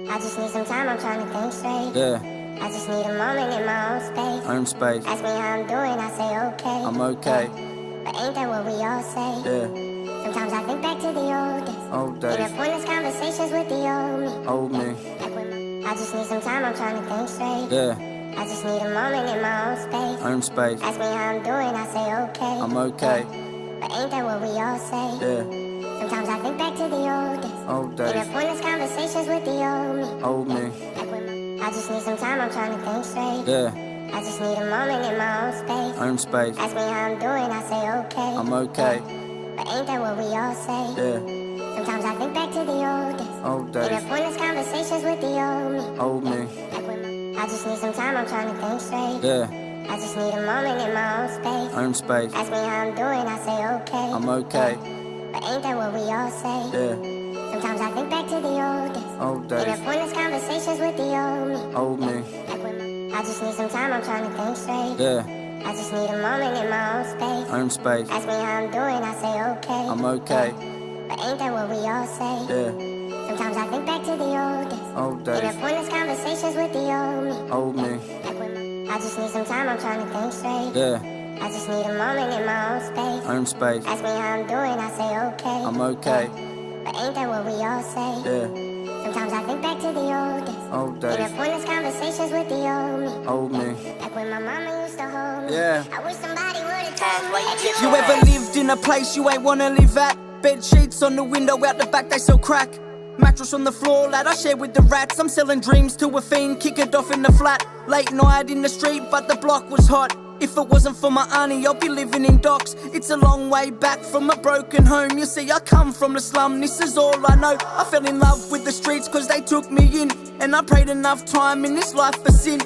I just need some time, I'm trying to think straight. Yeah. I just need a moment in my own space. Own space. Ask me how I'm doing, I say okay. I'm okay. But ain't that what we all say? Yeah. Sometimes I think back to the old days. Old days. In the pointless conversations with the old me. Old me. I just need some time, I'm trying to think straight. Yeah. I just need a moment in my own space. Own space. Ask me how I'm doing, I say okay. I'm okay. But ain't that what we all say? Yeah. Sometimes I think back to the old days. Old days. In the pointless conversations with the old me. Old me. I just need some time, I'm trying to think straight. Yeah. I just need a moment in my own space. Own space. Ask me how I'm doing, I say okay. I'm okay. But ain't that what we all say? Yeah. Sometimes I think back to the old days. Old In days. the pointless conversations with the old me. Old me. I just need some time, I'm trying to think straight. Yeah. I just need a moment in my own space. Own space. Ask me how I'm doing, I say okay. I'm okay. But ain't that what we all say? Yeah. Sometimes I think back to the old days. Old In days. the pointless conversations with the old me. Old me. I just need some time, I'm trying to think straight. Yeah. I just need a moment in my own space. Own space. Ask me how I'm doing, I say okay. I'm okay. But ain't that what we all say? Yeah. Sometimes I think back to the old days. Old In days. the pointless conversations with the old me. Old me. I just need some time, I'm trying to think straight. Yeah. I just need a moment in my own space. Own space. Ask me how I'm doing, I say okay. I'm okay. But ain't that what we all say? Yeah. Sometimes I think back to the old days. Old In days. the pointless conversations with the old me. Old me. Like when my mama used to hold me. Yeah. I wish somebody would've told me that You ever lived in a place you ain't wanna live at? Bed sheets on the window, out the back they sell crack. Mattress on the floor, lad, I share with the rats. I'm selling dreams to a fiend, kick it off in the flat. Late night in the street, but the block was hot. If it wasn't for my auntie, I'd be living in docks. It's a long way back from a broken home. You see, I come from the slum, this is all I know. I fell in love with the streets cause they took me in. And I prayed enough time in this life for sin.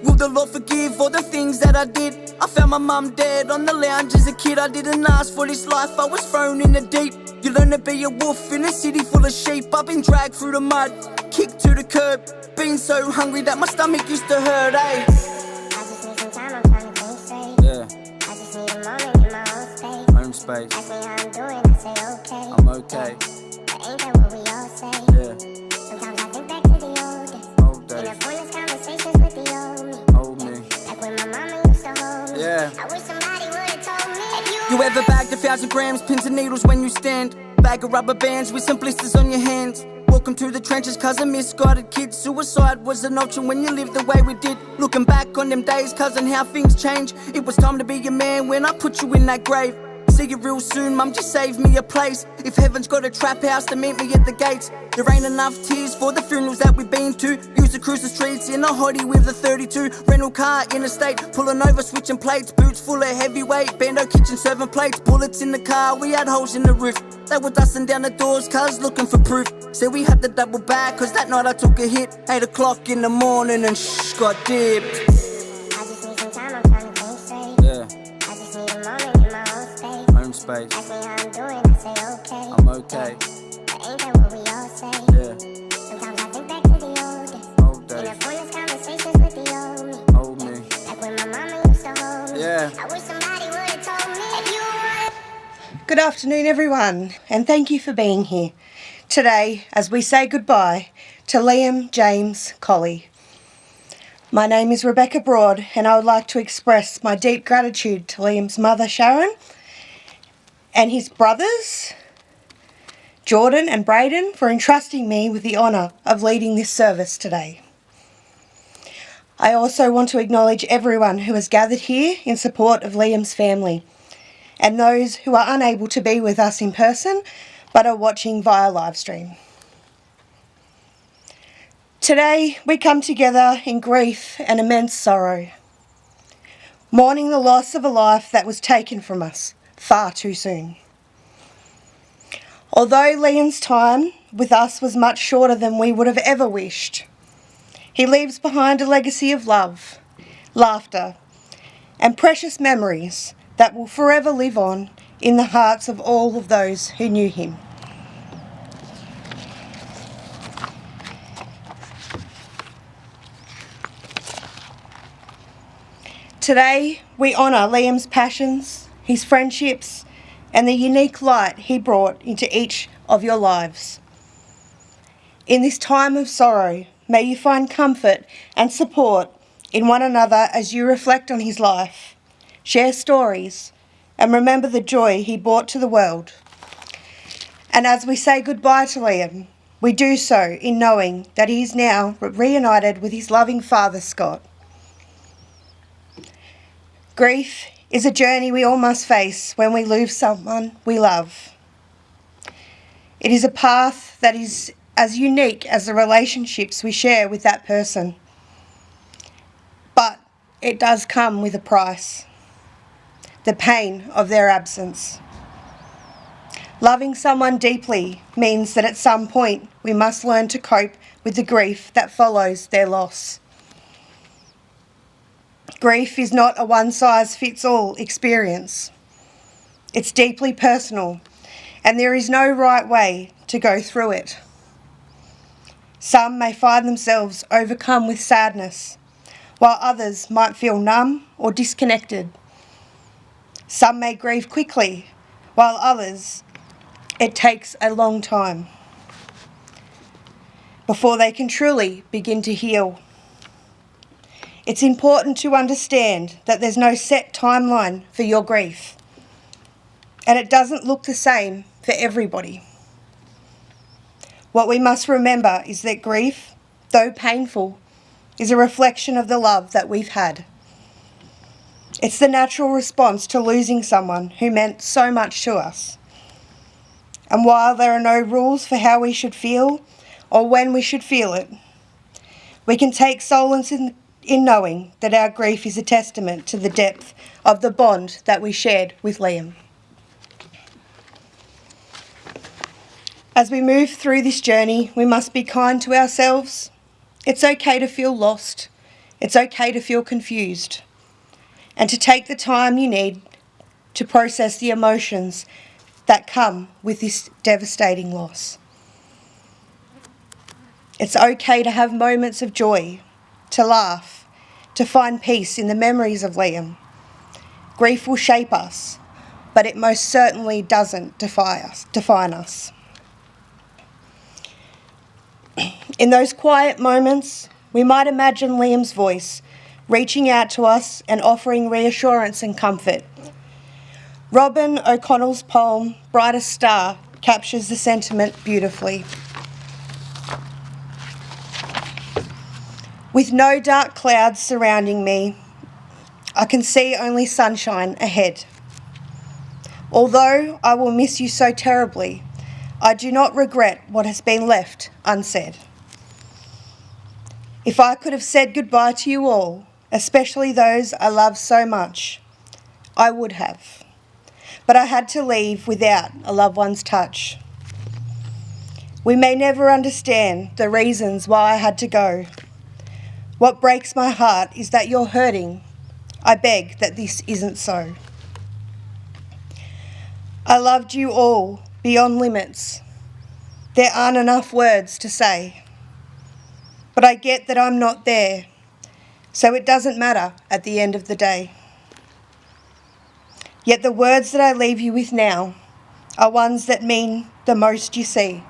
Will the Lord forgive all the things that I did? I found my mum dead on the lounge as a kid. I didn't ask for this life, I was thrown in the deep. You learn to be a wolf in a city full of sheep. I've been dragged through the mud, kicked to the curb. Been so hungry that my stomach used to hurt, eh? I just need some time, I'm trying to think straight. Yeah. I just need a moment in my own space. Own space. Ask me how I'm doing, I say okay. I'm okay. But ain't that what we all say? Yeah. Sometimes I think back to the old days. Old In days. the pointless conversations with the old me. Old me. Like when my mama used to hold me. Yeah. I wish somebody would've told me that You ever bagged 1,000 grams, pins and needles when you stand? Bag of rubber bands with some blisters on your hands. Welcome to the trenches, cause a misguided kid. Suicide was an option when you lived the way we did. Looking back on them days, cousin, how things change. It was time to be a man when I put you in that grave. See you real soon, mum, just save me a place. If heaven's got a trap house to meet me at the gates. There ain't enough tears for the funerals that we've been to. Used to cruise the streets in a hottie with a 32. Rental car in a state, pulling over, switching plates. Boots full of heavyweight, Bando kitchen serving plates. Bullets in the car, we had holes in the roof. They were dusting down the doors, cuz looking for proof. Said we had to double back, cause that night I took a hit. 8 o'clock in the morning and got dipped. I just need some time, I'm trying to think straight. Yeah. I just need a moment in my own space. Own space. Ask me how I'm doing, I say okay. I'm okay. But ain't that what we all say? Yeah. Sometimes I think back to the old days. Old In days. the pointless conversations with the old me. Old me. Like when my mama used to hold me. Yeah. I wish somebody would've told me that you were. Good afternoon, everyone, and thank you for being here today as we say goodbye to Liam James Collie. My name is Rebecca Broad, and I would like to express my deep gratitude to Liam's mother, Sharon, and his brothers, Jordan and Braden, for entrusting me with the honour of leading this service today. I also want to acknowledge everyone who has gathered here in support of Liam's family, and those who are unable to be with us in person but are watching via live stream. Today we come together in grief and immense sorrow, mourning the loss of a life that was taken from us far too soon. Although Liam's time with us was much shorter than we would have ever wished, he leaves behind a legacy of love, laughter, and precious memories that will forever live on in the hearts of all of those who knew him. Today, we honour Liam's passions, his friendships, and the unique light he brought into each of your lives. In this time of sorrow, may you find comfort and support in one another as you reflect on his life, share stories, and remember the joy he brought to the world. And as we say goodbye to Liam, we do so in knowing that he is now reunited with his loving father, Scott. Grief is a journey we all must face when we lose someone we love. It is a path that is as unique as the relationships we share with that person. But it does come with a price: the pain of their absence. Loving someone deeply means that at some point we must learn to cope with the grief that follows their loss. Grief is not a one-size-fits-all experience. It's deeply personal, and there is no right way to go through it. Some may find themselves overcome with sadness, while others might feel numb or disconnected. Some may grieve quickly, while others, it takes a long time before they can truly begin to heal. It's important to understand that there's no set timeline for your grief, and it doesn't look the same for everybody. What we must remember is that grief, though painful, is a reflection of the love that we've had. It's the natural response to losing someone who meant so much to us. And while there are no rules for how we should feel or when we should feel it, we can take solace in knowing that our grief is a testament to the depth of the bond that we shared with Liam. As we move through this journey, we must be kind to ourselves. It's okay to feel lost. It's okay to feel confused. And to take the time you need to process the emotions that come with this devastating loss. It's okay to have moments of joy, to laugh, to find peace in the memories of Liam. Grief will shape us, but it most certainly doesn't define us. In those quiet moments, we might imagine Liam's voice reaching out to us and offering reassurance and comfort. Robin O'Connell's poem, Brightest Star, captures the sentiment beautifully. With no dark clouds surrounding me, I can see only sunshine ahead. Although I will miss you so terribly, I do not regret what has been left unsaid. If I could have said goodbye to you all, especially those I love so much, I would have. But I had to leave without a loved one's touch. We may never understand the reasons why I had to go. What breaks my heart is that you're hurting. I beg that this isn't so. I loved you all beyond limits. There aren't enough words to say. But I get that I'm not there, so it doesn't matter at the end of the day. Yet the words that I leave you with now are ones that mean the most, you see.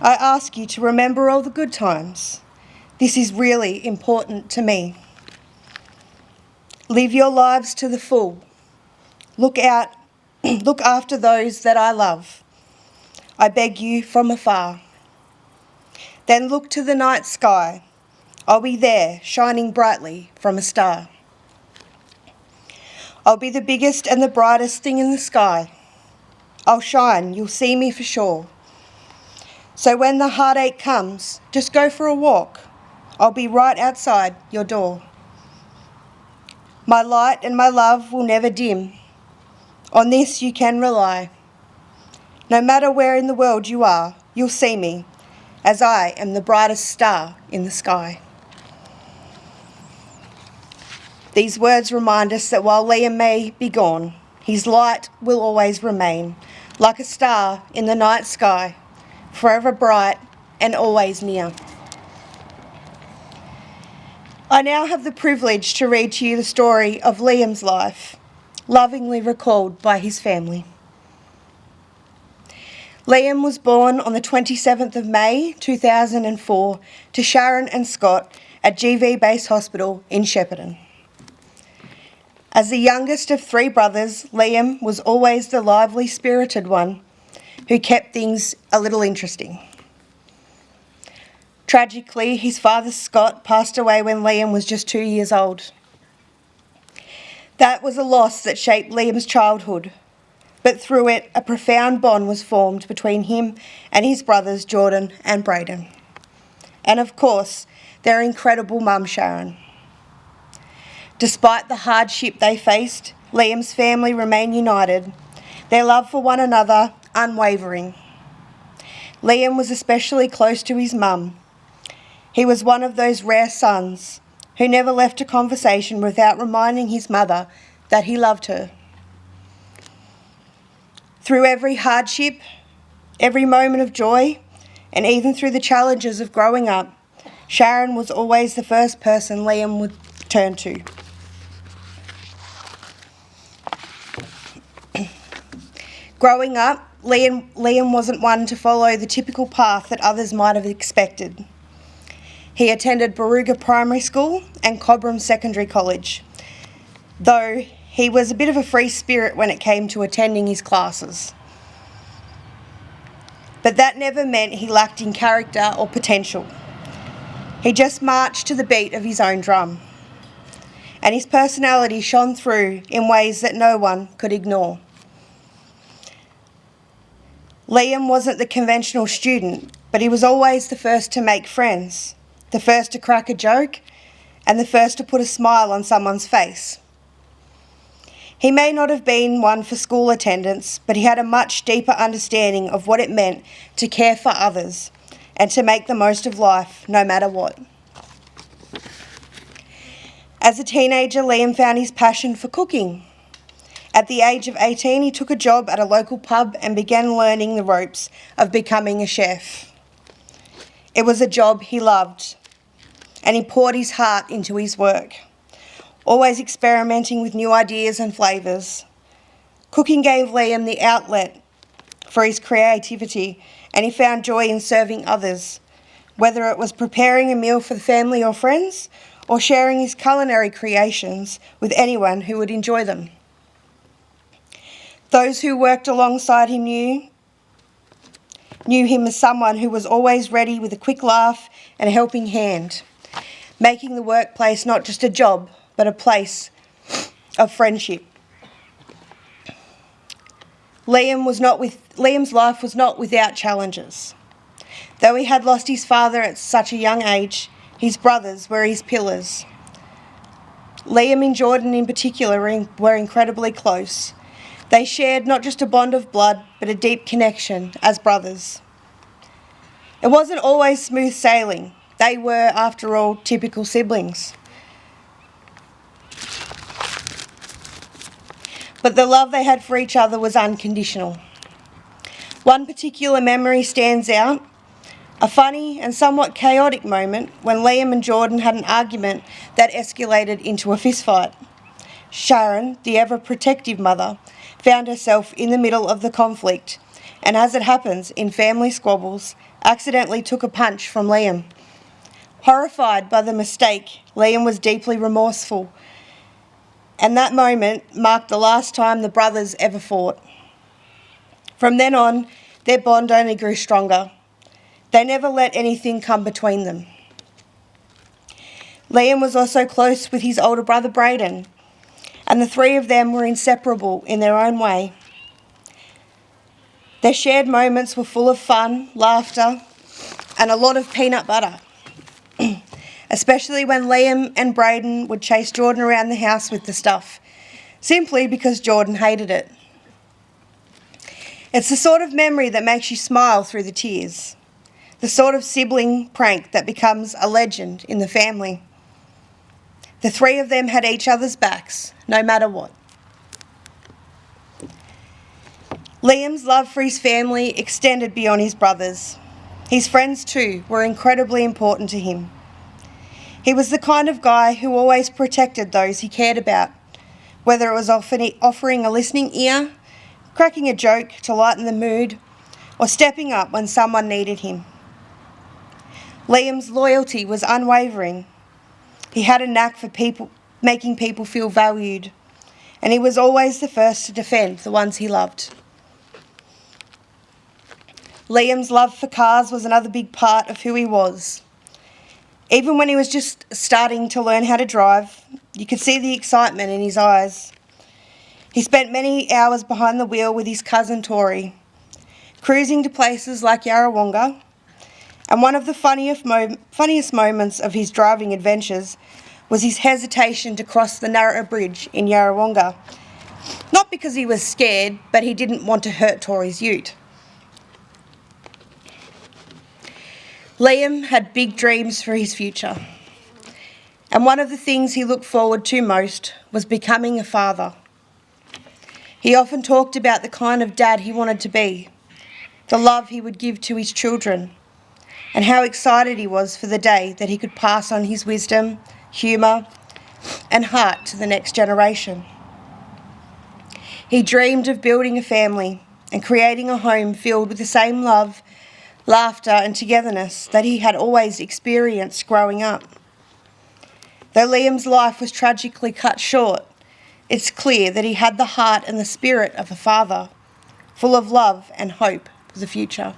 I ask you to remember all the good times. This is really important to me. Live your lives to the full. Look after those that I love. I beg you from afar. Then look to the night sky. I'll be there, shining brightly from a star. I'll be the biggest and the brightest thing in the sky. I'll shine, you'll see me for sure. So when the heartache comes, just go for a walk. I'll be right outside your door. My light and my love will never dim. On this you can rely. No matter where in the world you are, you'll see me, as I am the brightest star in the sky. These words remind us that while Liam may be gone, his light will always remain, like a star in the night sky, forever bright and always near. I now have the privilege to read to you the story of Liam's life, lovingly recalled by his family. Liam was born on the 27th of May 2004 to Sharon and Scott at GV Base Hospital in Shepparton. As the youngest of three brothers, Liam was always the lively, spirited one who kept things a little interesting. Tragically, his father Scott passed away when Liam was just 2 years old. That was a loss that shaped Liam's childhood, but through it, a profound bond was formed between him and his brothers Jordan and Braden. And of course, their incredible mum Sharon. Despite the hardship they faced, Liam's family remained united, their love for one another unwavering. Liam was especially close to his mum. He was one of those rare sons who never left a conversation without reminding his mother that he loved her. Through every hardship, every moment of joy, and even through the challenges of growing up, Sharon was always the first person Liam would turn to. Growing up, Liam wasn't one to follow the typical path that others might have expected. He attended Barooga Primary School and Cobram Secondary College, though he was a bit of a free spirit when it came to attending his classes. But that never meant he lacked in character or potential. He just marched to the beat of his own drum, and his personality shone through in ways that no one could ignore. Liam wasn't the conventional student, but he was always the first to make friends, the first to crack a joke, and the first to put a smile on someone's face. He may not have been one for school attendance, but he had a much deeper understanding of what it meant to care for others and to make the most of life no matter what. As a teenager, Liam found his passion for cooking. At the age of 18, he took a job at a local pub and began learning the ropes of becoming a chef. It was a job he loved, and he poured his heart into his work, always experimenting with new ideas and flavours. Cooking gave Liam the outlet for his creativity, and he found joy in serving others, whether it was preparing a meal for the family or friends, or sharing his culinary creations with anyone who would enjoy them. Those who worked alongside him knew him as someone who was always ready with a quick laugh and a helping hand, making the workplace not just a job, but a place of friendship. Liam's life was not without challenges. Though he had lost his father at such a young age, his brothers were his pillars. Liam and Jordan in particular were incredibly close. They shared not just a bond of blood, but a deep connection as brothers. It wasn't always smooth sailing. They were, after all, typical siblings. But the love they had for each other was unconditional. One particular memory stands out, a funny and somewhat chaotic moment when Liam and Jordan had an argument that escalated into a fistfight. Sharon, the ever-protective mother, found herself in the middle of the conflict, and as it happens in family squabbles, accidentally took a punch from Liam. Horrified by the mistake, Liam was deeply remorseful, and that moment marked the last time the brothers ever fought. From then on, their bond only grew stronger. They never let anything come between them. Liam was also close with his older brother Braden, and the three of them were inseparable in their own way. Their shared moments were full of fun, laughter, and a lot of peanut butter, especially when Liam and Braden would chase Jordan around the house with the stuff, simply because Jordan hated it. It's the sort of memory that makes you smile through the tears, the sort of sibling prank that becomes a legend in the family. The three of them had each other's backs, no matter what. Liam's love for his family extended beyond his brothers. His friends too were incredibly important to him. He was the kind of guy who always protected those he cared about, whether it was offering a listening ear, cracking a joke to lighten the mood, or stepping up when someone needed him. Liam's loyalty was unwavering. He had a knack for making people feel valued, and he was always the first to defend the ones he loved. Liam's love for cars was another big part of who he was. Even when he was just starting to learn how to drive, you could see the excitement in his eyes. He spent many hours behind the wheel with his cousin Tori, cruising to places like Yarrawonga, and one of the funniest moments of his driving adventures was his hesitation to cross the narrow bridge in Yarrawonga. Not because he was scared, but he didn't want to hurt Tori's ute. Liam had big dreams for his future, and one of the things he looked forward to most was becoming a father. He often talked about the kind of dad he wanted to be, the love he would give to his children, and how excited he was for the day that he could pass on his wisdom, humour, and heart to the next generation. He dreamed of building a family and creating a home filled with the same love, laughter and togetherness that he had always experienced growing up. Though Liam's life was tragically cut short, it's clear that he had the heart and the spirit of a father, full of love and hope for the future.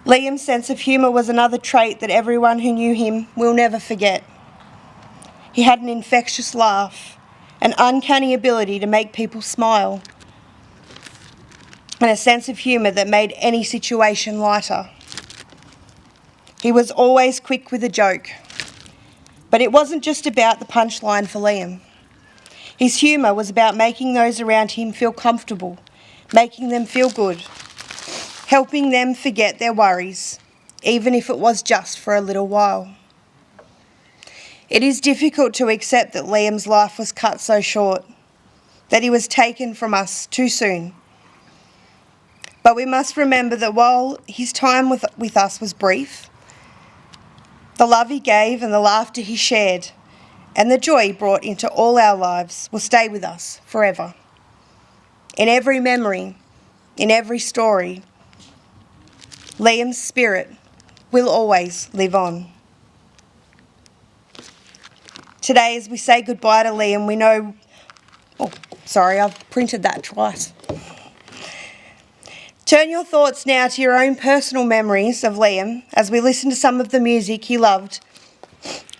Liam's sense of humour was another trait that everyone who knew him will never forget. He had an infectious laugh, an uncanny ability to make people smile, and a sense of humour that made any situation lighter. He was always quick with a joke, but it wasn't just about the punchline for Liam. His humour was about making those around him feel comfortable, making them feel good, helping them forget their worries, even if it was just for a little while. It is difficult to accept that Liam's life was cut so short, that he was taken from us too soon. But we must remember that while his time with us was brief, the love he gave and the laughter he shared and the joy he brought into all our lives will stay with us forever. In every memory, in every story, Liam's spirit will always live on. Today, as we say goodbye to Liam, we know... Oh, sorry, I've printed that twice. Turn your thoughts now to your own personal memories of Liam as we listen to some of the music he loved.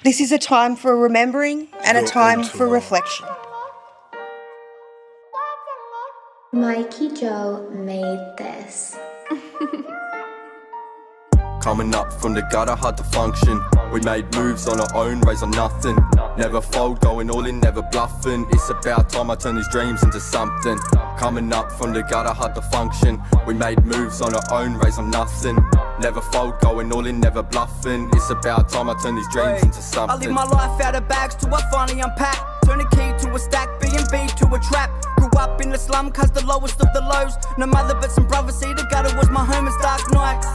This is a time for remembering and a time for reflection. Mikey Joe made this. Coming up from the gutter, hard to function. We made moves on our own, raised on nothing. Never fold, going all in, never bluffing. It's about time I turn these dreams into something. Coming up from the gutter, hard to function. We made moves on our own, raised on nothing. Never fold, going all in, never bluffing. It's about time I turn these dreams into something. I live my life out of bags till I finally unpack. Turn a key to a stack, B&B to a trap. Grew up in the slum cause the lowest of the lows. No mother but some brothers, see the gutter was my home as dark nights.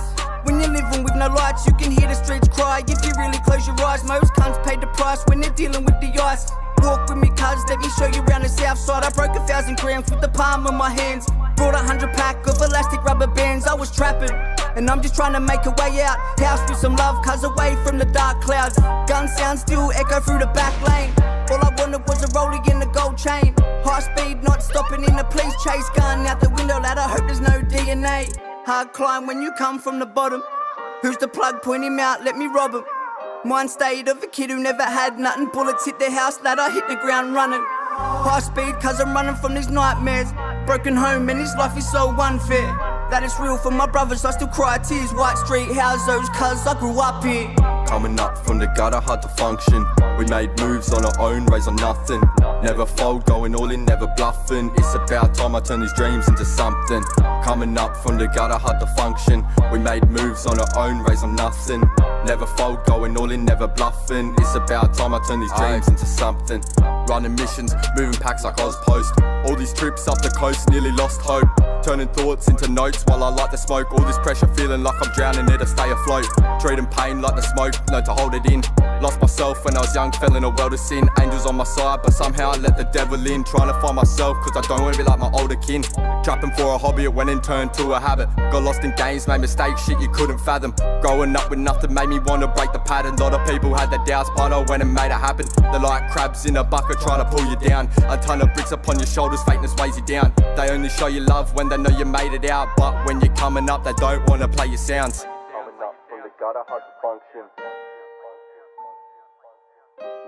When you're living with no lights, you can hear the streets cry. If you really close your eyes, most cunts paid the price when they're dealing with the ice. Walk with me cuz, let me show you around the south side. I broke 1,000 grams with the palm of my hands. Brought 100 pack of elastic rubber bands. I was trapping, and I'm just trying to make a way out. House with some love, cuz away from the dark clouds. Gun sounds still echo through the back lane. All I wanted was a rollie and a gold chain. High speed, not stopping in the police chase. Gun out the window, lad, I hope there's no DNA. Hard climb when you come from the bottom. Who's the plug? Point him out, let me rob him. Mind state of a kid who never had nothing. Bullets hit the house, lad, I hit the ground running. High speed cause I'm running from these nightmares. Broken home and his life is so unfair. That is real for my brothers, I still cry tears. White street, how's those cuz I grew up here. Coming up from the gutter, hard to function. We made moves on our own, raised on nothing. Never fold, going all in, never bluffing. It's about time I turn these dreams into something. Coming up from the gutter, hard to function. We made moves on our own, raised on nothing. Never fold, going all in, never bluffing. It's about time I turn these dreams into something. Running missions, moving packs like Ozpost. All these trips up the coast, nearly lost hope. Turning thoughts into notes while I light the smoke. All this pressure, feeling like I'm drowning it to stay afloat. Treating pain like the smoke, learn to hold it in. Lost myself when I was young, fell in a world of sin. Angels on my side, but somehow I let the devil in. Trying to find myself, cause I don't wanna be like my older kin. Trapping for a hobby, it went and turned to a habit. Got lost in games, made mistakes, shit you couldn't fathom. Growing up with nothing made me wanna break the pattern. A lot of people had their doubts, but I went and made it happen. They're like crabs in a bucket trying to pull you down. A ton of bricks upon your shoulders, fakeness weighs you down. They only show you love when they know you made it out, but when you're coming up, they don't wanna play your sounds. Coming up from the gutter, hard to function.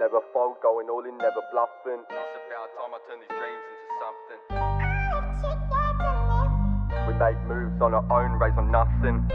Never fold, going all in, never bluffing. It's about time I turn these dreams into something. We made moves on our own, raised on nothing.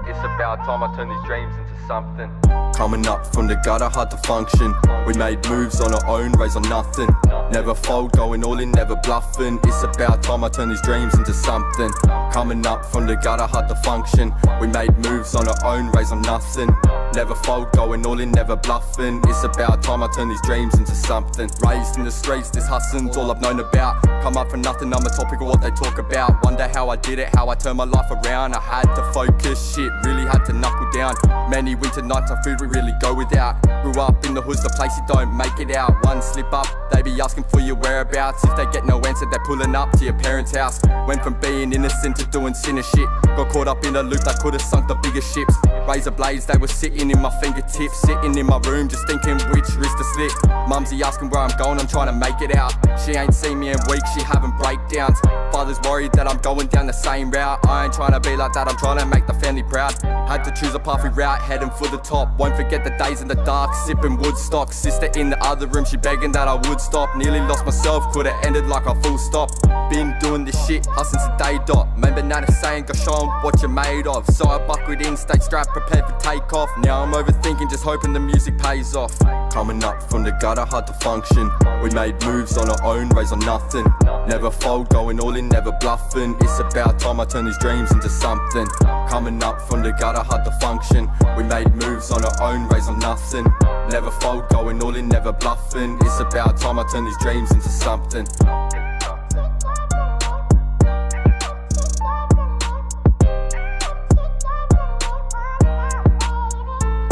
It's about time I turn these dreams into something. Coming up from the gutter, hard to function. We made moves on our own, raised on nothing. Never fold, going all in, never bluffing. It's about time I turn these dreams into something. Coming up from the gutter, hard to function. We made moves on our own, raised on nothing. Never fold, going all in, never bluffing. It's about time I turn these dreams into something. Raised in the streets, this hustling's all I've known about. Come up for nothing, I'm a topic of what they talk about. Wonder how I did it, how I turned my life around. I had to focus, shit, really had to knuckle down. Many winter nights on food we really go without. Grew up in the hood's the place you don't make it out. One slip up, they be asking for your whereabouts. If they get no answer, they're pulling up to your parents' house. Went from being innocent to doing sinner shit. Got caught up in a loop that could've sunk the biggest ships. Razor blades, they were sitting in my fingertips. Sitting in my room, just thinking which wrist to slip. Mumsy asking where I'm going, I'm trying to make it out. She ain't seen me in weeks, she having breakdowns. Father's worried that I'm going down the same route. I ain't trying to be like that, I'm trying to make the family proud. Had to choose a pathway route, heading for the top. Won't forget the days in the dark, sipping Woodstock. Sister in the other room, she begging that I would stop. Nearly lost myself, could've ended like a full stop. Been doing this shit, hustling since day dot. Remember Nana saying, go show 'em what you're made of. So I buckled in, stayed strapped, prepared for takeoff. Now I'm overthinking, just hoping the music pays off. Coming up from the gutter, hard to function. We made moves on our own, raised on nothing. Never fold, going all in, never bluffing. It's about time I turn these dreams into something. Coming up from the gutter, hard to function. We made moves on our own, raised on nothing. Never fold, going all in, never bluffing. It's about time I turn these dreams into something.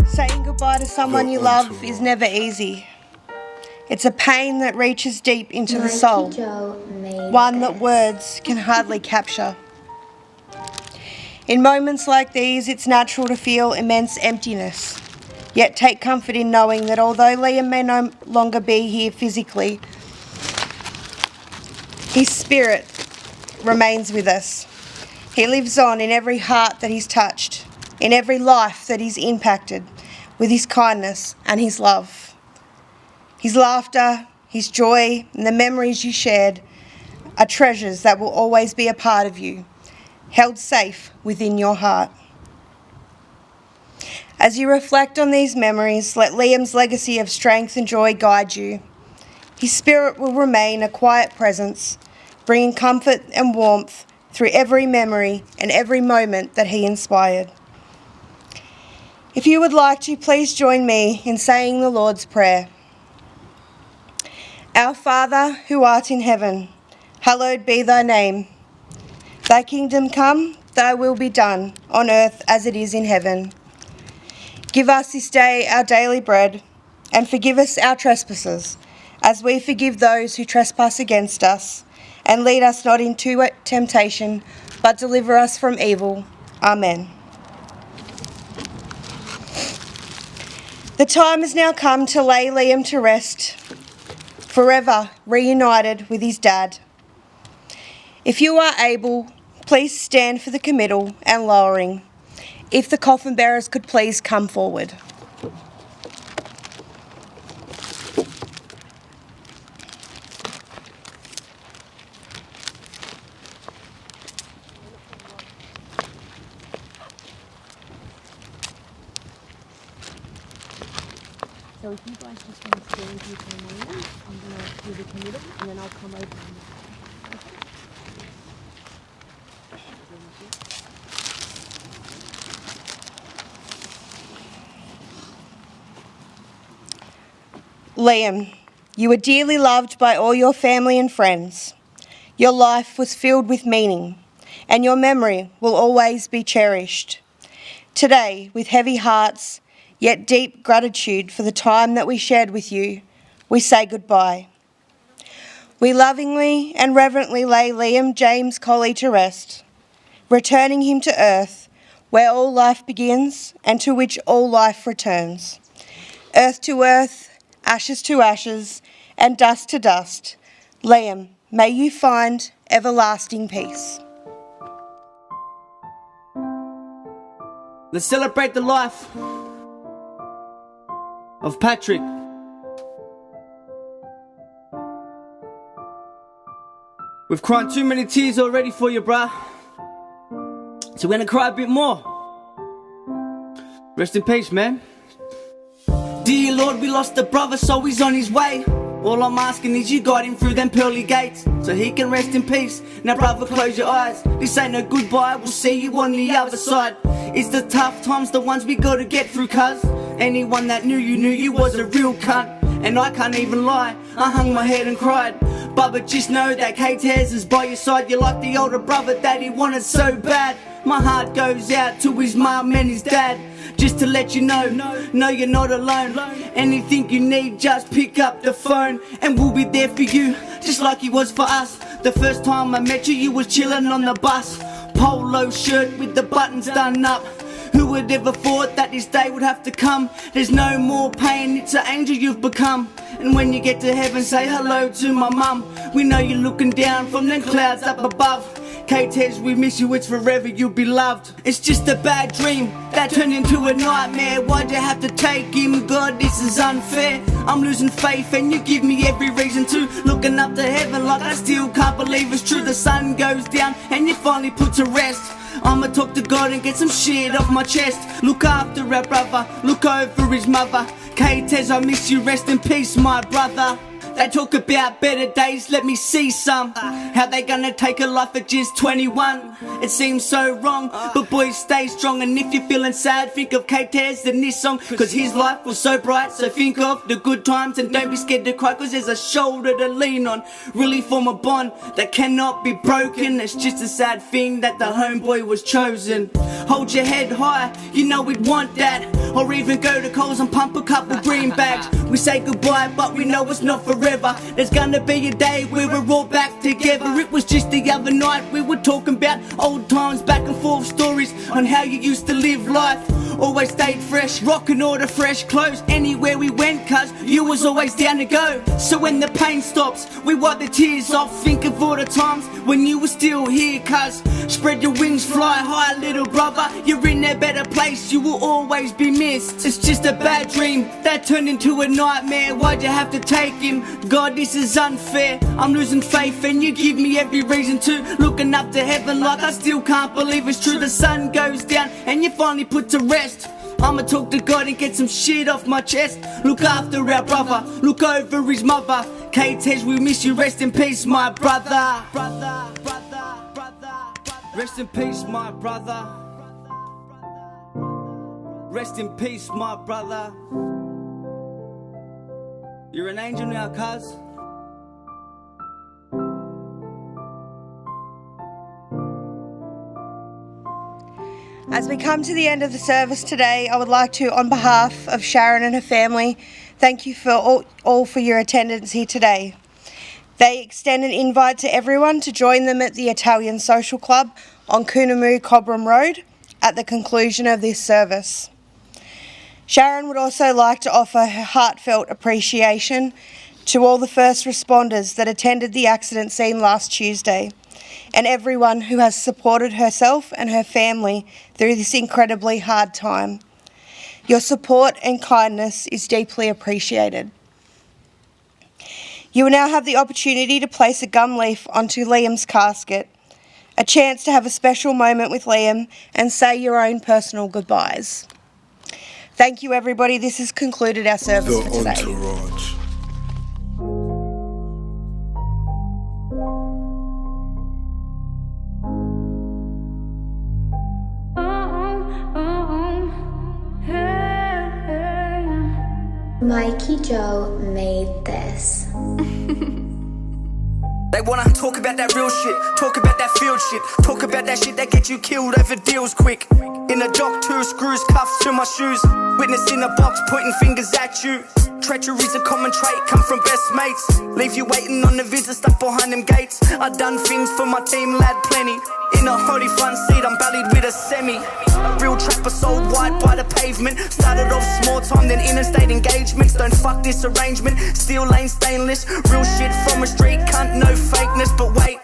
Saying goodbye to someone you love is never easy. It's a pain that reaches deep into the soul, one that words can hardly capture. In moments like these, it's natural to feel immense emptiness, yet take comfort in knowing that although Liam may no longer be here physically, his spirit remains with us. He lives on in every heart that he's touched, in every life that he's impacted, with his kindness and his love. His laughter, his joy, and the memories you shared are treasures that will always be a part of you, held safe within your heart. As you reflect on these memories, let Liam's legacy of strength and joy guide you. His spirit will remain a quiet presence, bringing comfort and warmth through every memory and every moment that he inspired. If you would like to, please join me in saying the Lord's Prayer. Our Father, who art in heaven, hallowed be thy name. Thy kingdom come, thy will be done, on earth as it is in heaven. Give us this day our daily bread, and forgive us our trespasses, as we forgive those who trespass against us. And lead us not into temptation, but deliver us from evil. Amen. The time has now come to lay Liam to rest, forever reunited with his dad. If you are able, please stand for the committal and lowering. If the coffin bearers could please come forward. So if you guys just want to stand here for a moment, I'm going to do the committal and then I'll come over and Liam, you were dearly loved by all your family and friends. Your life was filled with meaning, and your memory will always be cherished. Today, with heavy hearts, yet deep gratitude for the time that we shared with you, we say goodbye. We lovingly and reverently lay Liam James Collie to rest, returning him to earth, where all life begins and to which all life returns. Earth to earth, ashes to ashes, and dust to dust. Liam, may you find everlasting peace. Let's celebrate the life of Patrick. We've cried too many tears already for you, bruh. So we're gonna cry a bit more. Rest in peace, man. Dear Lord, we lost a brother, so he's on his way. All I'm asking is you guide him through them pearly gates, so he can rest in peace. Now brother, close your eyes. This ain't no goodbye, we'll see you on the other side. It's the tough times, the ones we gotta get through, cuz anyone that knew you was a real cunt. And I can't even lie, I hung my head and cried. But just know that K-Tez is by your side. You're like the older brother that he wanted so bad. My heart goes out to his mum and his dad, just to let you know, no, you're not alone. Anything you need, just pick up the phone, and we'll be there for you, just like he was for us. The first time I met you, you was chilling on the bus, polo shirt with the buttons done up. Who would ever thought that this day would have to come? There's no more pain, it's an angel you've become. And when you get to heaven, say hello to my mum. We know you're looking down from them clouds up above. K-Tez, we miss you, it's forever you'll be loved. It's just a bad dream that turned into a nightmare. Why'd you have to take him? God, this is unfair. I'm losing faith and you give me every reason to. Looking up to heaven like I still can't believe it's true. The sun goes down and you finally put to rest. I'ma talk to God and get some shit off my chest. Look after our brother, look over his mother. K-Tez, I miss you, rest in peace, my brother. They talk about better days, let me see some. How they gonna take a life at just 21? It seems so wrong, but boys stay strong. And if you're feeling sad, think of K-Tez and this song, cause his life was so bright. So think of the good times and don't be scared to cry, cause there's a shoulder to lean on. Really form a bond that cannot be broken. It's just a sad thing that the homeboy was chosen. Hold your head high, you know we'd want that. Or even go to Coles and pump a couple green bags. We say goodbye, but we know it's not forever. There's gonna be a day where we're all back together. It was just the other night we were talking about old times, back and forth stories on how you used to live life. Always stayed fresh, rocking all the fresh clothes. Anywhere we went, cuz you was always down to go. So when the pain stops, we wipe the tears off. Think of all the times when you were still here, cuz spread your wings, fly high, little brother. You're in a better place, you will always be missed. It's just a bad dream that turned into a nightmare. Why'd you have to take him? God, this is unfair. I'm losing faith and you give me every reason to. Looking up to heaven like I still can't believe it's true. The sun goes down and you finally put to rest. I'ma talk to God and get some shit off my chest. Look after our brother, look over his mother. K-Tez, we miss you, rest in peace, my brother. Rest in peace, my brother. Rest in peace, my brother. You're an angel now, cuz. As we come to the end of the service today, I would like to, on behalf of Sharon and her family, thank you for all for your attendance here today. They extend an invite to everyone to join them at the Italian Social Club on Coonamoo Cobram Road at the conclusion of this service. Sharon would also like to offer her heartfelt appreciation to all the first responders that attended the accident scene last Tuesday, and everyone who has supported herself and her family through this incredibly hard time. Your support and kindness is deeply appreciated. You will now have the opportunity to place a gum leaf onto Liam's casket, a chance to have a special moment with Liam and say your own personal goodbyes. Thank you, everybody. This has concluded our service for today. Entourage. Mikey Joe made this. They wanna talk about that real shit, talk about that field shit, talk about that shit that gets you killed over deals quick. In a dock, 2 screws, cuffs to my shoes. Witness in a box, pointing fingers at you. Treachery's a common trait, come from best mates. Leave you waiting on the visit, stuck behind them gates. I done things for my team, lad, plenty. In a hoodie front seat, I'm bellied with a semi. Real trapper sold wide by the pavement. Started off small time, then interstate engagements. Don't fuck this arrangement, steel lane stainless. Real shit from a street cunt, no fakeness. But wait,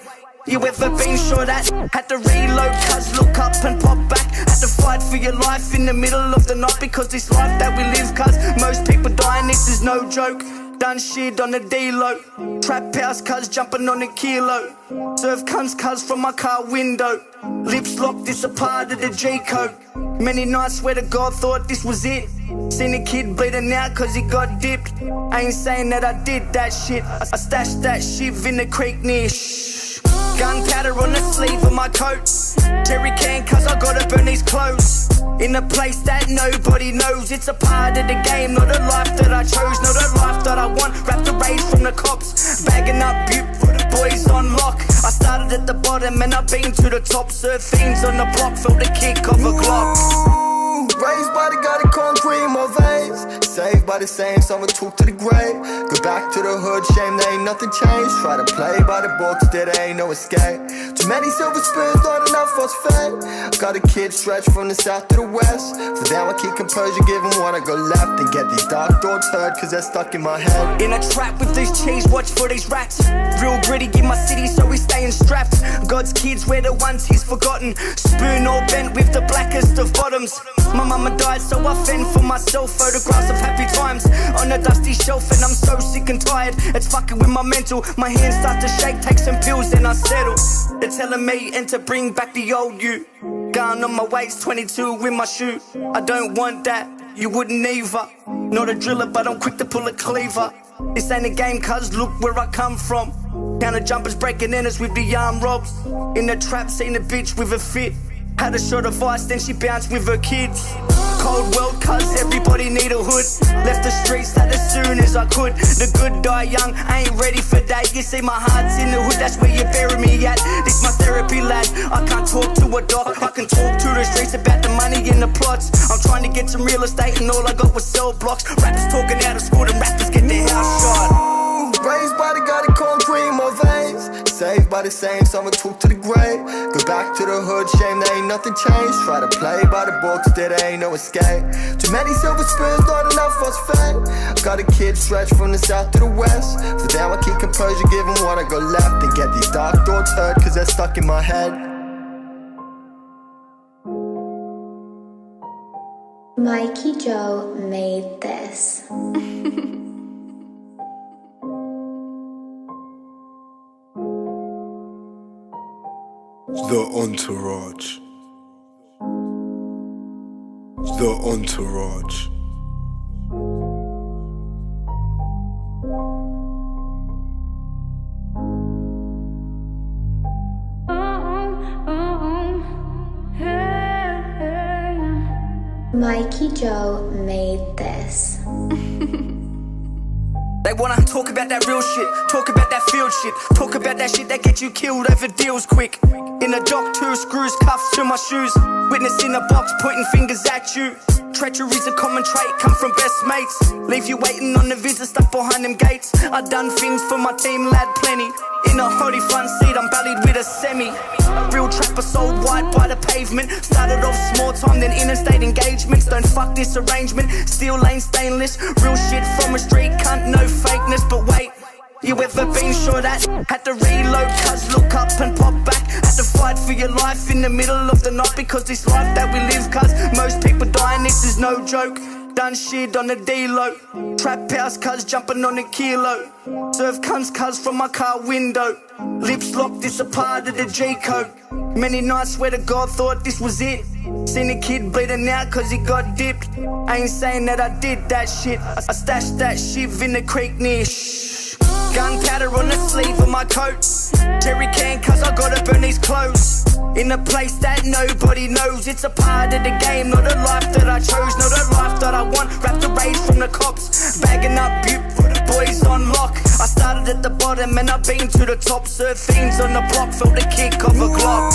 you ever been sure that? Had to reload, cuz look up and pop back. Had to fight for your life in the middle of the night. Because this life that we live, cuz most people dying, this is no joke. Done shit on the D-Lo. Trap house cuz jumping on a kilo. Serve cunts cuz from my car window. Lips locked, this a part of the G-code. Many nights swear to God thought this was it. Seen a kid bleeding out cause he got dipped. I ain't saying that I did that shit. I stashed that shit in the creek near gunpowder on the sleeve of my coat. Jerry can cause I gotta burn these clothes. In a place that nobody knows. It's a part of the game, not a life that I chose. Not a life that I want, wrapped the rage from the cops. Bagging up butte for the boys on lock. I started at the bottom and I've been to the top. Serve fiends on the block, felt the kick of a Glock. Raised by the guy that concrete in my veins. Saved by the same, someone took to the grave. Go back to the hood, shame there ain't nothing changed. Try to play by the books, there ain't no escape. Too many silver spoons, not enough for us fed. Got a kid stretched from the south to the west. For them I keep composure, give them one I go left. And get these dark thoughts heard, cause they're stuck in my head. In a trap with these cheese, watch for these rats. Real gritty, give my city so we staying strapped. God's kids, we're the ones he's forgotten. Spoon all bent with the blackest of bottoms. My mama died so I fend for myself. Photographs of happy times on a dusty shelf. And I'm so sick and tired, it's fucking with my mental. My hands start to shake, take some pills then I settle. They're telling me and to bring back the old you. Gun on my waist, 22 with my shoe. I don't want that, you wouldn't either. Not a driller but I'm quick to pull a cleaver. This ain't a game cuz look where I come from. Counter jumpers breaking in us with the arm robs. In the trap seen a bitch with a fit. Had a shot of ice, then she bounced with her kids. Cold world, cuz everybody need a hood. Left the streets that as soon as I could. The good die young, I ain't ready for that. You see my heart's in the hood, that's where you bury me at. This my therapy, lad. I can't talk to a doc, I can talk to the streets about the money and the plots. I'm trying to get some real estate and all I got was cell blocks. Rappers talking out of school and rappers get their house shot. Raised by the guy that concrete in my veins. Saved by the same, someone took to the grave. Go back to the hood, shame there ain't nothing changed. Try to play by the books, there ain't no escape. Too many silver spoons, not enough for us fed. Got a kid stretched from the south to the west. For them I keep composure, give them one I go left. And get these dark thoughts heard, cause they're stuck in my head. Mikey Joe made this. The Entourage. The Entourage. Mikey Joe made this. They wanna talk about that real shit, talk about that field shit, talk about that shit that gets you killed over deals quick. In a dock, 2 screws, cuffs to my shoes. Witness in a box, pointing fingers at you. Treachery's a common trait, come from best mates. Leave you waiting on the visit, stuck behind them gates. I done things for my team, lad, plenty. In a hoodie front seat, I'm bellied with a semi. Real trapper sold wide by the pavement. Started off small time, then interstate engagements. Don't fuck this arrangement, steel lane stainless. Real shit from a street cunt, no fakeness. But wait, you ever been sure that? Had to reload, cuz look up and pop back. Had to fight for your life in the middle of the night. Because this life that we live, cuz most people dying, this is no joke. Done shit on the D-Lo. Trap house cuz jumping on a kilo. Serve cunts cuz from my car window. Lips locked, this a part of the G-code. Many nights swear to God thought this was it. Seen a kid bleeding out cause he got dipped. I ain't saying that I did that shit. I stashed that shit in the creek near gunpowder on the sleeve of my coat. Jerry can cause I gotta burn these clothes. In a place that nobody knows. It's a part of the game, not a life that I chose. Not a life that I want, wrapped the rage from the cops. Bagging up butte for the boys on lock. I started at the bottom and I've been to the top. Serve fiends on the block, felt the kick of a Glock.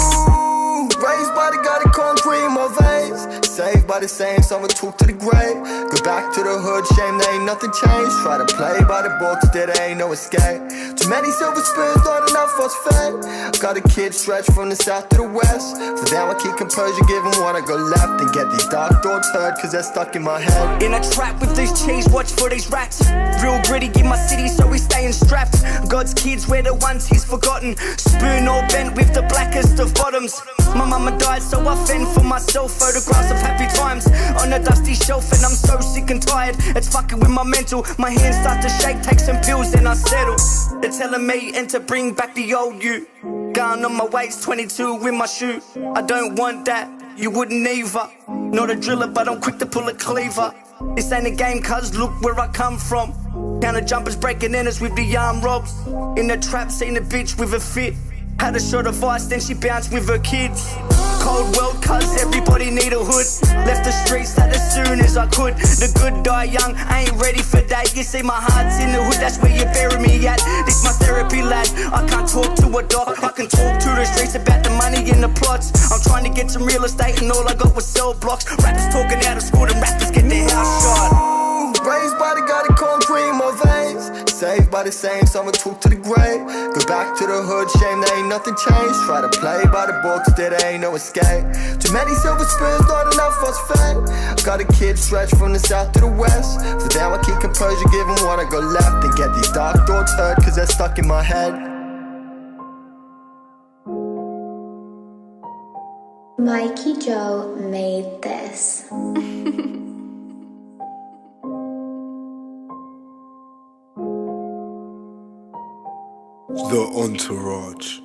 Raised by the guy that concrete in my veins. Saved by the same, someone took to the grave. Go back to the hood, shame there ain't nothing changed. Try to play by the books, there ain't no escape. Too many silver spoons, not enough for us fed. Got a kid stretched from the south to the west. For them I keep composure, give them one I go left. And get these dark thoughts heard, cause they're stuck in my head. In a trap with this cheese, watch for these rats. Real gritty in my city, so we staying strapped. God's kids, we're the ones he's forgotten. Spoon all bent with the blackest of bottoms. My mama died, so I fend for myself. Photographs of happy times on a dusty shelf, and I'm so sick and tired. It's fucking with my mental. My hands start to shake, take some pills, then I settle. They're telling me and to bring back the old you. Gun on my waist, 22 with my shoe. I don't want that, you wouldn't either. Not a driller, but I'm quick to pull a cleaver. This ain't a game, cuz look where I come from. Counter jumpers breaking in us with the arm robs. In the trap, seen a bitch with a fit. Had a shot of ice, then she bounced with her kids. Cold world, cuz everybody need a hood. Left the streets that as soon as I could. The good die young, I ain't ready for that. You see my heart's in the hood, that's where you bury me at. This my therapy, lad, I can't talk to a doc. I can talk to the streets about the money and the plots. I'm trying to get some real estate and all I got was cell blocks. Rappers talking out of school and rappers get their house shot. Raised by the guy that concrete in my veins. Saved by the same, someone took to the grave. Go back to the hood, shame there ain't nothing changed. Try to play by the books, there ain't no escape. Too many silver spoons, not enough for us fed. Got a kid stretched from the south to the west. For them I keep composure, give them one I go left. And get these dark thoughts heard, cause they're stuck in my head. Mikey Joe made this. The Entourage.